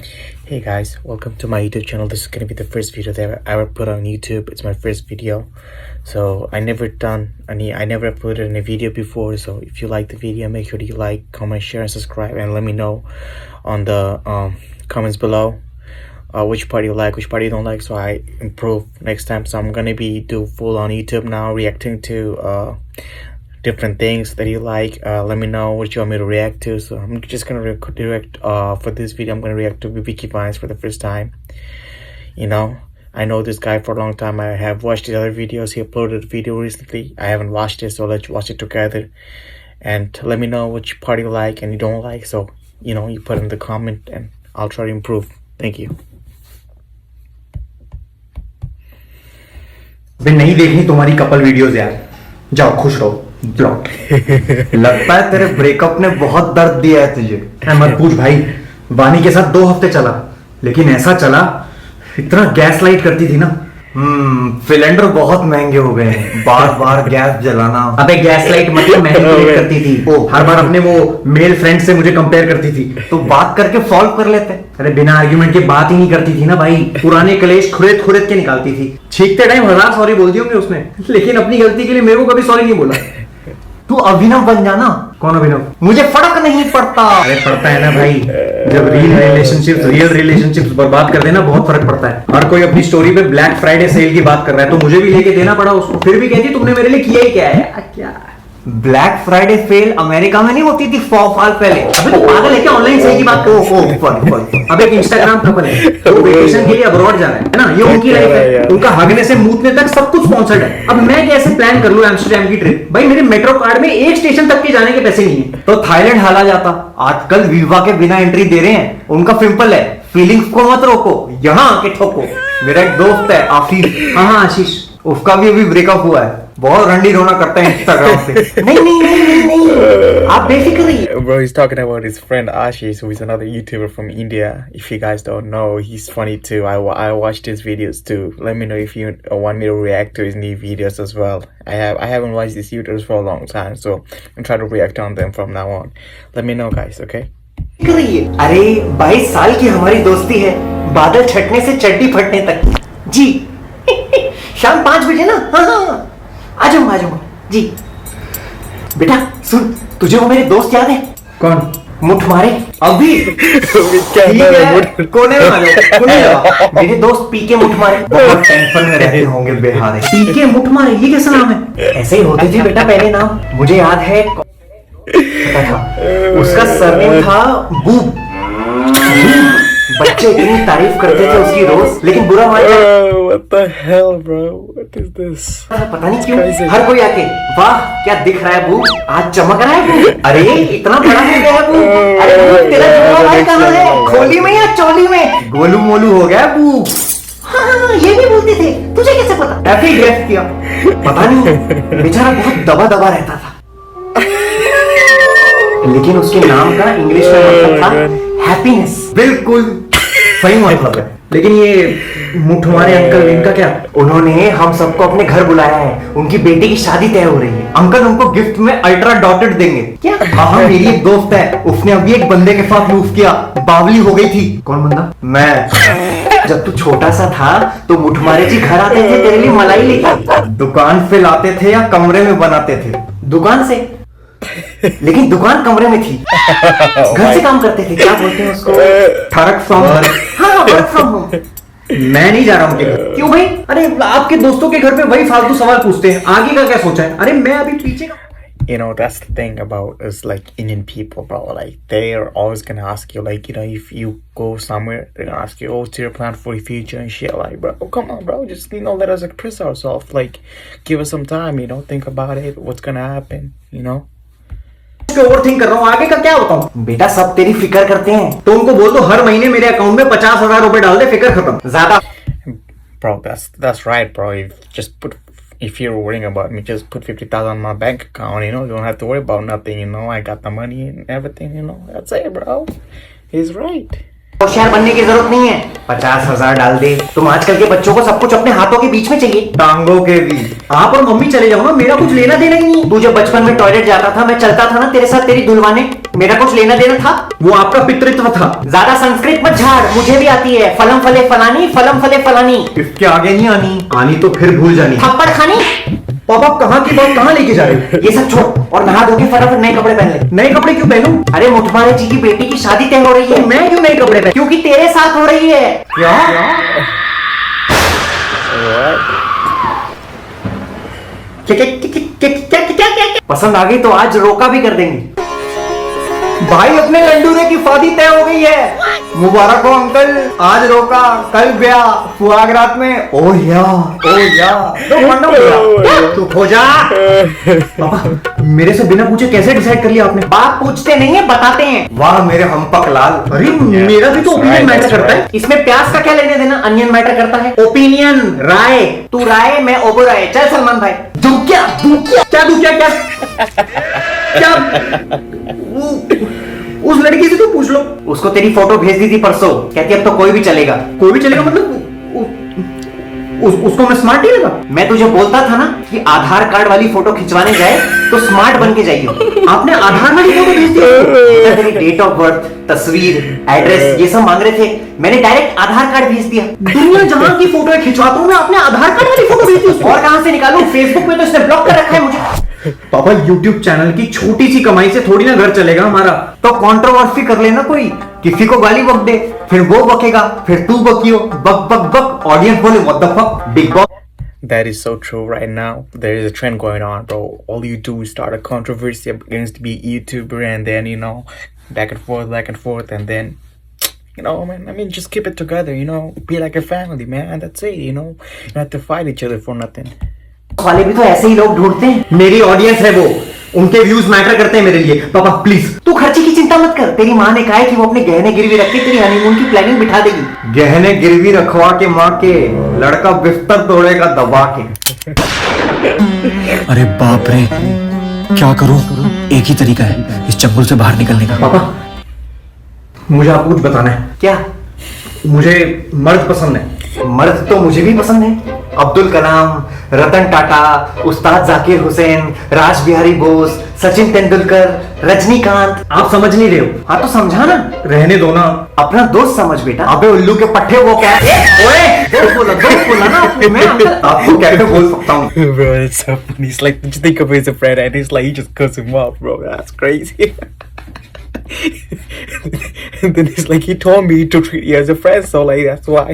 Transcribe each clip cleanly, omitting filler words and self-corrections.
Hey guys, welcome to my YouTube channel. This is gonna be the first video that I ever put on YouTube. It's my first video, so I never uploaded any video before. So if you like the video, make sure that you like, comment, share, and subscribe, and let me know on the comments below which part you like, which part you don't like, so I improve next time. So I'm gonna be do full on YouTube now, reacting to different things that you like. Let me know what you want me to react to. So I'm just gonna react for this video. I'm gonna react to Vicky Vines for the first time. You know, I know this guy for a long time. I have watched his other videos. He uploaded a video recently. I haven't watched it, so let's watch it together. And let me know which part you like and you don't like. So you know, you put in the comment and I'll try to improve. Thank you. अबे नहीं देखनी तुम्हारी couple videos यार, जाओ खुश रहो। Block लगता है तेरे ब्रेकअप ने बहुत दर्द दिया है तुझे। मत पूछ भाई, वानी के साथ 2 हफ्ते चला, लेकिन ऐसा चला, इतना गैस लाइट करती थी ना। सिलेंडर बहुत महंगे हो गए हैं, बार बार गैस जलाना। अबे गैस लाइट मतलब महंगी करती थी, हर बार अपने वो मेल फ्रेंड से मुझे कंपेयर करती थी, तो बात करके सॉल्व कर लेते। अरे बिना आर्ग्यूमेंट के बात ही नहीं करती थी ना भाई, पुराने क्लेश खुरेद खुरेद के निकालती थी। छींकते टाइम 1000 सॉरी बोल दी होंगे उसने, लेकिन अपनी गलती के लिए मेरे को कभी सॉरी नहीं बोला। तू अभिनव बन जाना। कौन अभिनव? मुझे फर्क नहीं पड़ता। अरे पड़ता है ना भाई, जब रियल रिलेशनशिप्स बर्बाद कर देना बहुत फर्क पड़ता है। हर कोई अपनी स्टोरी पे ब्लैक फ्राइडे सेल की बात कर रहा है, तो मुझे भी लेके देना पड़ा उसको। फिर भी कहती तुमने मेरे लिए किया ही क्या है? क्या ब्लैक फ्राइडे सेल अमेरिका में नहीं होती थी 100 साल पहले? अबे तो पागल है क्या? ऑनलाइन सेल की बात करो। अब एक इंस्टाग्राम कपल है, वो वेकेशन के लिए अब्रॉड जा रहा है ना, ये उनकी लाइफ है, उनका हगने से मूतने तक सब कुछ स्पॉन्सर्ड है। अब मैं कैसे प्लान कर लूं एम्स्टरडैम की ट्रिप? भाई मेरे मेट्रो कार्ड में एक स्टेशन तक के जाने के पैसे नहीं है, तो थाईलैंड हाला जाता। आजकल वीजा के बिना एंट्री दे रहे हैं, उनका सिंपल है, फीलिंग्स को मत रोको, यहाँ आके ठोको। मेरा एक दोस्त है आशीष, हाँ आशीष, उसका भी अभी ब्रेकअप हुआ है, बहुत रंडी रोना करता है इंस्टाग्राम पे। नहीं आप बेफिक्र रहिए। Bro, he's talking about his friend Ashish, who is another YouTuber from India. If you guys don't know, he's funny too. I watched his videos too. Let me know if you want me to react to his new videos as well. I haven't watched these YouTubers for a long time, so I'm trying to react on them from now on. Let me know, guys. Okay? अरे 22 साल की हमारी दोस्ती है, बादल छटने से चड्डी फटने तक जी। शाम 5 बजे ना, हाँ आ जाऊंगा जी। बेटा सुन, तुझे वो मेरे दोस्त याद है? कौन? मुठ मारे अभी कोने में आ जाओ। मेरे दोस्त पीके मुठ मारे बहुत टेंशन में रहते होंगे बेहारे। पीके मुठ मारे, ये कैसा नाम है? ऐसे ही होते थे बेटा पहले नाम, मुझे याद है था। उसका सरनेम था बूब। बच्चे इतनी तारीफ करते थे उसकी रोज, लेकिन बुरा मान जाए। What the hell, bro? What is this? पता नहीं क्यों हर कोई आके, वाह क्या दिख रहा है बू, आज चमक रहा है बू, अरे इतना बड़ा हो गया है बू, अरे बू तेरा जोड़ा भाई कहाँ है, खोली में या चोली में? गोलू मोलू हो गया बू। हाँ ये भी बोलते थे, तुझे कैसे पता? ऐसे ही गेस किया, पता नहीं, बेचारा बहुत दबा दबा रहता था, लेकिन उसके नाम का इंग्लिश में मतलब था हैप्पीनेस। बिल्कुल सही मतलब है। लेकिन ये मुठ मारे अंकल, इनका क्या? उन्होंने हम सबको अपने घर बुलाया है, उनकी बेटी की शादी तय हो रही है। अंकल उनको गिफ्ट में अल्ट्रा डॉटेड देंगे। क्या? हाँ मेरी एक दोस्त है, उसने अभी एक बंदे के साथ मूव किया, बावली हो गई थी। कौन बंदा? मैं। जब तू छोटा सा था तो मुठ मारे जी घर आते थे तेरे लिए मलाई लेके। दुकान से लाते थे या कमरे में बनाते थे? दुकान से, लेकिन दुकान कमरे में थी, घर से काम करते थे, क्या बोलते हैं उसको? Work from home. हाँ वर्क फ्रॉम होम। मैं नहीं जा रहा उनके घर। क्यों भाई? अरे आपके दोस्तों के घर पे वही फालतू सवाल पूछते हैं, आगे का क्या सोचा है? अरे मैं अभी पीछे का। You know, that's the thing about us, like Indian people, bro. Like they're always gonna ask you, like, you know, if you go somewhere, they're gonna ask you, "Oh, what's your plan for the future?" and shit. Like, bro, come on, bro, just let us express ourselves. Like, give us some time, you know, think about it, what's gonna happen, you know. Overthink कर रहा हूँ, आगे का क्या बताऊं? बेटा सब तेरी फिक्र करते हैं, तो उनको बोल दो हर महीने मेरे अकाउंट में 50,000 रुपए डाल दे, फिक्र खत्म। ज्यादा Bro, that's right, bro. If you're worrying about me, just put 50,000 on my bank account, you know, you don't have to worry about nothing, you know, I got the money and everything, you know, that's it, bro. He's right. होशियार बनने की जरूरत नहीं है, 50,000 डाल दे। तुम आजकल के बच्चों को सब कुछ अपने हाथों के बीच में चाहिए, टांगों के भी। आप और मम्मी चले जाओ ना, मेरा कुछ लेना देना ही नहीं। तू जब बचपन में टॉयलेट जाता था, मैं चलता था ना तेरे साथ तेरी दुल्वाने, मेरा कुछ लेना देना था? वो आपका पितृत्व था। ज्यादा संस्कृत मत झाड़, मुझे भी आती है। फलम फले फलानी, फलम फले फलानी। इसके आगे नहीं आनी, आनी तो फिर भूल जानी। थप्पड़ खानी। पापा कहाँ की बात कहाँ लेके जा रहे हो? ये सब छोड़ और नहा धो के फटाफट नए कपड़े पहन ले। नए कपड़े क्यों पहनूं? अरे मुठमारे जी की बेटी की शादी तय हो रही है। मैं क्यों नए कपड़े पहन? क्योंकि तेरे साथ हो रही है। क्या? क्या? पसंद आ गई तो आज रोका भी कर देंगे। भाई अपने लंडूरे की शादी तय हो गई है। मुबारक हो अंकल, आज रोका कल ब्याह, सुहाग रात में। ओह या तू खो जा। पापा मेरे से बिना पूछे कैसे डिसाइड कर लिया आपने? बाप पूछते नहीं है, बताते हैं। वाह मेरे हम्पक लाल। अरे मेरा भी तो ओपिनियन मैटर करता है। इसमें प्यास का क्या लेने देना? अनियन मैटर करता है। ओपिनियन राय, तू राय मैं ओबराय। चल सलमान भाई। दू क्या उस लड़की से तो पूछ लो, उसको तेरी फोटो भेज दी थी परसों, कहती अब तो कोई भी चलेगा। कोई भी चलेगा मतलब उसको मैं स्मार्ट नहीं लगा? मैं तुझे बोलता था ना कि आधार कार्ड वाली फोटो खिंचवाने जाए तो स्मार्ट बन के जाइए। आपने आधार वाली फोटो भेज दी। तेरी डेट ऑफ बर्थ, तस्वीर, एड्रेस ये सब मांग रहे थे, मैंने डायरेक्ट आधार कार्ड भेज दिया। दुनिया जहां की फोटो खिंचवाता हूं मैं, आपने आधार कार्ड वाली फोटो भेज दी। और कहां से निकालूं? फेसबुक पे तो इसने ब्लॉक कर रखा है मुझे। पापा YouTube चैनल की छोटी सी कमाई से थोड़ी ना घर चलेगा हमारा। तो कंट्रोवर्सी कर लेना कोई, किसी को गाली बक दे, फिर वो बकेगा, फिर तू बकियो, बक बक बक, ऑडियंस बोले what the fuck, big boss. That is so true right now. There is a trend going on, bro. All you do is start a controversy against to be a YouTuber and then, back and forth, and then, man, I mean, just keep it together, be like a family, man. That's it, you don't have to fight each other for nothing. वाले भी तो ऐसे ही लोग ढूंढते हैं। मेरी audience है वो, उनके व्यूज मैटर करते हैं मेरे लिए। पापा प्लीज तू खर्चे की चिंता मत कर। तेरी माँ ने कहा है कि वो अपने गहने गिरवी रख के तेरी हनीमून की प्लानिंग बिठा देगी। गहने गिरवी रखवा के माँ के, लड़का बिस्तर तोड़ेगा दबा के। अरे बाप रे, क्या करूं? एक ही तरीका है इस चंगुल से बाहर निकलने का। पापा मुझे आपको कुछ बताना है। क्या? मुझे मर्द पसंद है। मर्द तो मुझे भी पसंद है। अब्दुल कलाम, रतन टाटा, उस्ताद जाकिर हुसैन, राज बिहारी बोस, सचिन तेंदुलकर, रजनीकांत। आप समझ नहीं रहे हो। हाँ तो समझा ना। रहने दो ना, अपना दोस्त समझ बेटा। अबे उल्लू के पट्टे वो क्या? ओए दोस्त बोला ना। मैं आपको कैसे बोल सकता हूँ? Bro, it's so funny. It's like, just think of it as a friend, and it's like you just cuss him off, bro. That's crazy. And then it's like he told me to treat you as a friend, so like that's why.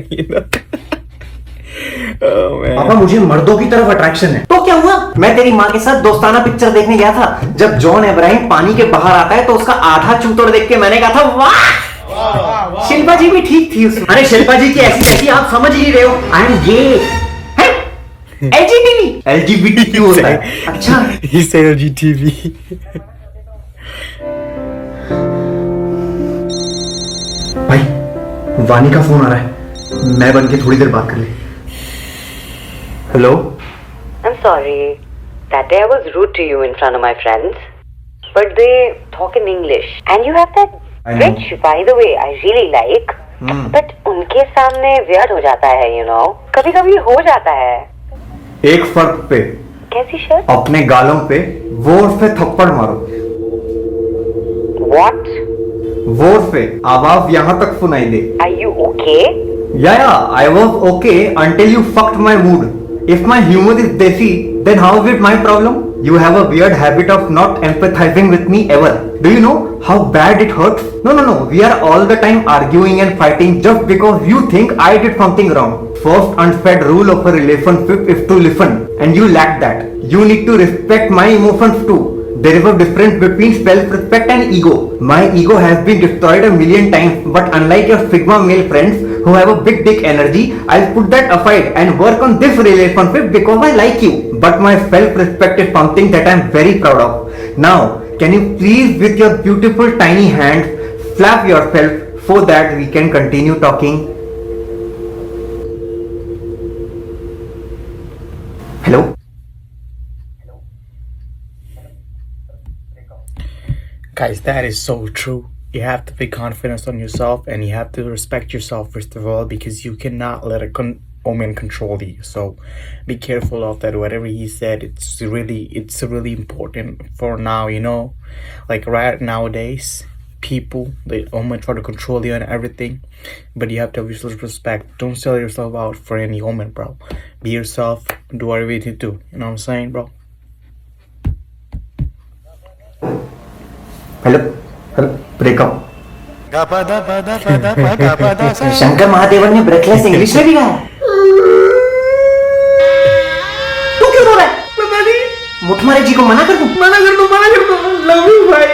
Oh man. पापा मुझे मर्दों की तरफ attraction है। तो क्या हुआ? मैं तेरी माँ के साथ दोस्ताना पिक्चर देखने गया था। जब जॉन इब्राहिम पानी के बाहर आता है तो उसका आधा चूतड़ देख के मैंने कहा था वाह। शिल्पा जी भी ठीक थी उसमें। अरे शिल्पा जी की ऐसी आप समझ ही नहीं रहे हो। I am gay. LGBT क्यों होता है? अच्छा He said LGTV. भाई वानी का फोन आ रहा है, मैं बन के थोड़ी देर बात कर ले। Hello. I'm sorry. That day I was rude to you in front of my friends. But they talk in English. And you have that I know. which, by the way, I really like. But उनके सामने weird हो जाता है, कभी कभी हो जाता है। एक फर्क पे। कैसी शर्ट? अपने गालों पे वोट पे थप्पड़ मारो। What? वोट पे आवाज यहाँ तक सुनाई दे। Are you okay? Yeah, I was okay until you fucked my mood. If my humor is desi, then how is it my problem? You have a weird habit of not empathizing with me ever. Do you know how bad it hurts? No. We are all the time arguing and fighting just because you think I did something wrong. First unsaid rule of a relationship is to listen, and you lack that. You need to respect my emotions too. There is a difference between self-respect and ego. My ego has been destroyed a million times, but unlike your Sigma male friends who have a big dick energy, I'll put that aside and work on this relationship because I like you. But my self-respect is something that I'm very proud of. Now, can you please with your beautiful tiny hands slap yourself so that we can continue talking? Hello? Guys, that is so true. you have to be confident on yourself, and you have to respect yourself first of all, because you cannot let a woman control you. So be careful of that. Whatever he said, it's really important for now, you know, like right nowadays, people, the women try to control you and everything, but you have to have yourself respect. Don't sell yourself out for any woman, bro. Be yourself, do whatever you need to do. You know what I'm saying, bro? Hello hello breakup Shankar Mahadevan ने breakless English में भी गाया। तू क्यों रो रहा है? पता नहीं। मुठमारे जी को मना कर दूं? मना कर दो लव यू भाई।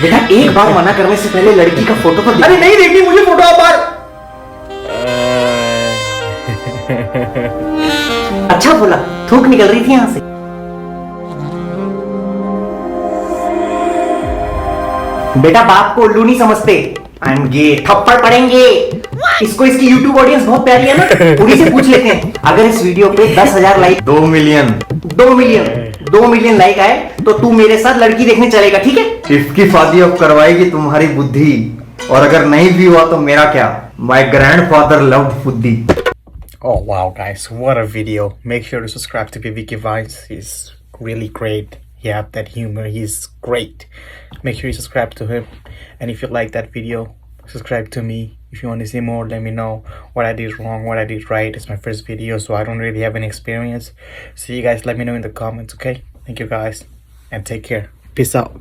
बेटा एक बार मना करने से पहले लड़की का फोटो तो अरे नहीं देखनी मुझे फोटो आप बार। अच्छा बोला, थूक निकल रही थी यहां से। बेटा बाप को उल्लू नहीं समझते। आई एम गे, थप्पड़ पड़ेंगे। इसको इसकी YouTube ऑडियंस बहुत प्यारी है ना, पूरी से पूछ लेते हैं। अगर इस वीडियो पे 10,000 लाइक 2 मिलियन लाइक आए तो तू मेरे साथ लड़की देखने चलेगा, ठीक है? इसकी शादी अब करवाएगी तुम्हारी बुद्धि, और अगर नहीं भी हुआ तो मेरा क्या? माय ग्रैंडफादर लव्ड बुद्धि। Oh wow, guys, what a video. Make sure to subscribe to BBK Vines. He's really great. He have that humor. He's great. Make sure you subscribe to him. And if you like that video, subscribe to me. If you want to see more, let me know what I did wrong, what I did right. It's my first video, so I don't really have any experience. So you guys let me know in the comments, okay? Thank you guys, and take care. Peace out.